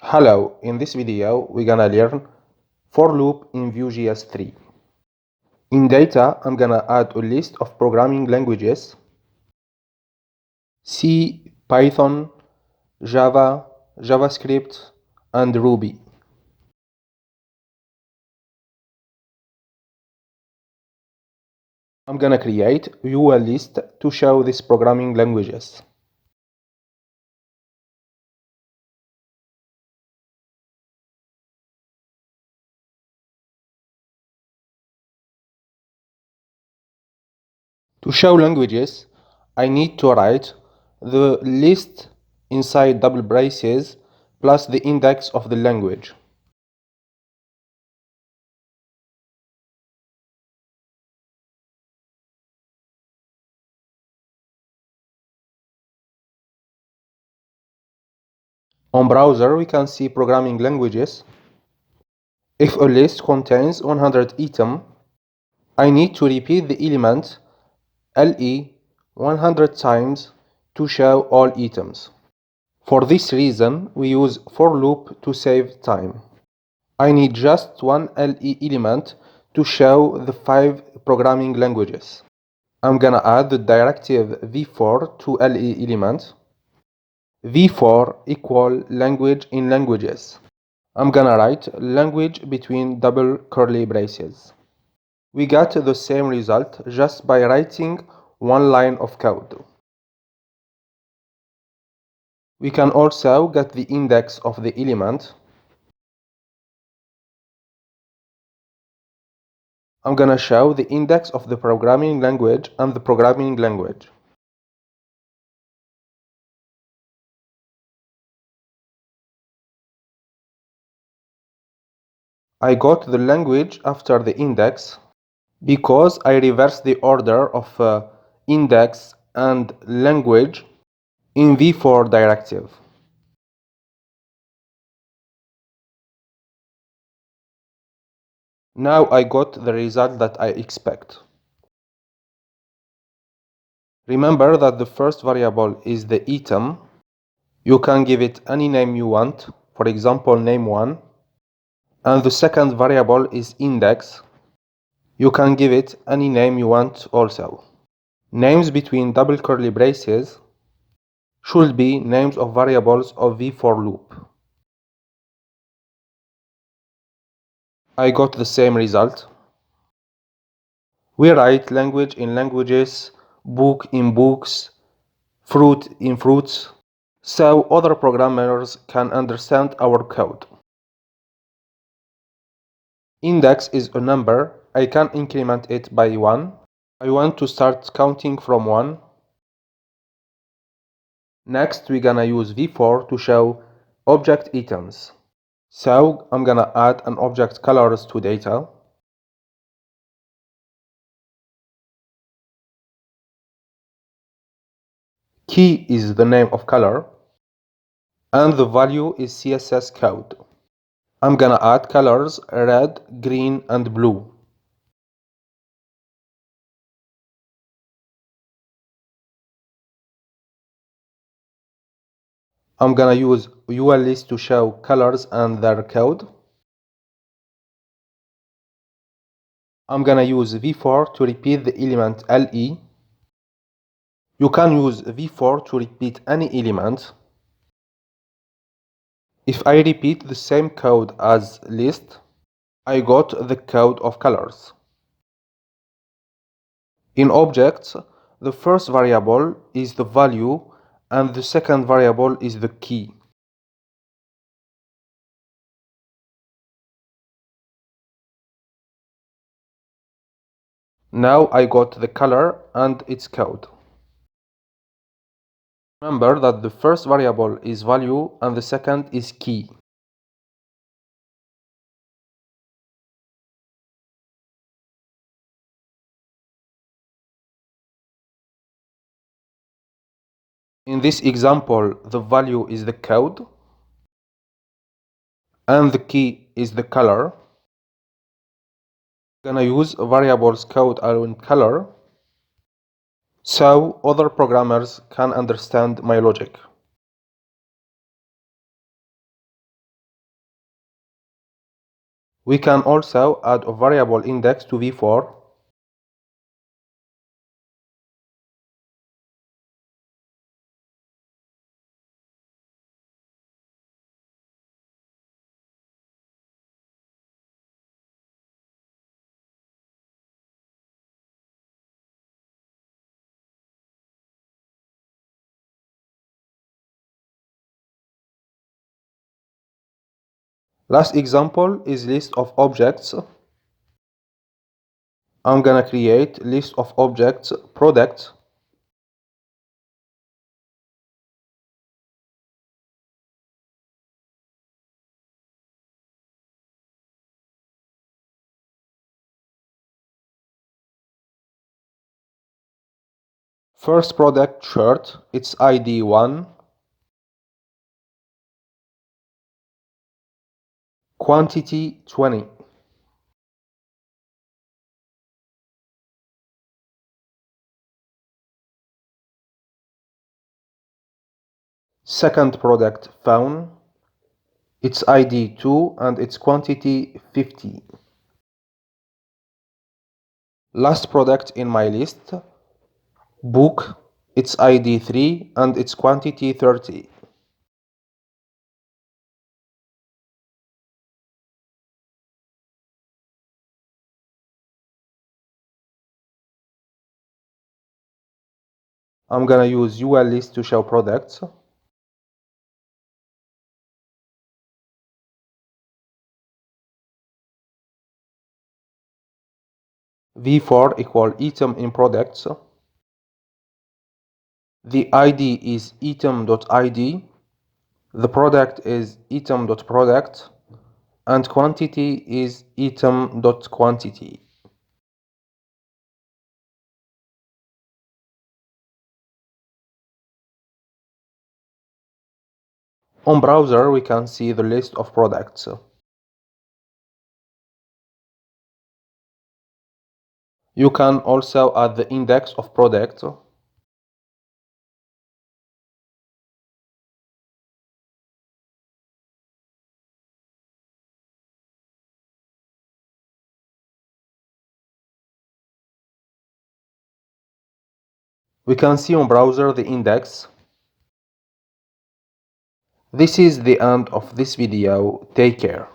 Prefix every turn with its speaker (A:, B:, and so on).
A: Hello, in this video we're gonna learn for loop in Vue JS 3. In data, I'm gonna add a list of programming languages: C, Python, Java, JavaScript, and Ruby. I'm gonna create a UL list to show these programming languages. To show languages, I need to write the list inside double braces plus the index of the language. On browser, we can see programming languages. If a list contains 100 items, I need to repeat the element LE 100 times to show all items. For this reason, we use for loop to save time. I need just one LE element to show the 5 programming languages. I'm gonna add the directive v4 to LE element. v4 equal language in languages. I'm gonna write language between double curly braces. We got the same result just by writing one line of code. We can also get the index of the element. I'm gonna show the index of the programming language and the programming language. I got the language after the index because I reversed the order of index and language in v4 directive. Now I got the result that I expect. Remember that the first variable is the item. You can give it any name you want, for example name1. And the second variable is index. You can give it any name you want also. Names between double curly braces should be names of variables of v4 loop. I got the same result. We write language in languages, book in books, fruit in fruits, so other programmers can understand our code. Index is a number. I can increment it by 1. I want to start counting from 1. Next, we're gonna use v4 to show object items. So I'm gonna add an object colors to data. Key is the name of color, and the value is CSS code. I'm gonna add colors red, green, and blue. I'm gonna use UL list to show colors and their code. I'm gonna use v4 to repeat the element LE. You can use v4 to repeat any element. If I repeat the same code as list, I got the code of colors. In objects, the first variable is the value and the second variable is the key. Now I got the color and its code. Remember that the first variable is value and the second is key. In this example, the value is the code and the key is the color. I'm gonna use variables code and color so other programmers can understand my logic. We can also add a variable index to v4. Last example is list of objects. I'm gonna create list of objects product. First product shirt, its ID 1, quantity 20. Second product phone, its ID 2 and its quantity 50. Last product in my list, book, its ID 3 and its quantity 30. I'm gonna use UL list to show products. v4 equal item in products. The ID is item.id, the product is item.product, and quantity is item.quantity. On browser, we can see the list of products. You can also add the index of product. We can see on browser the index. This is the end of this video. Take care.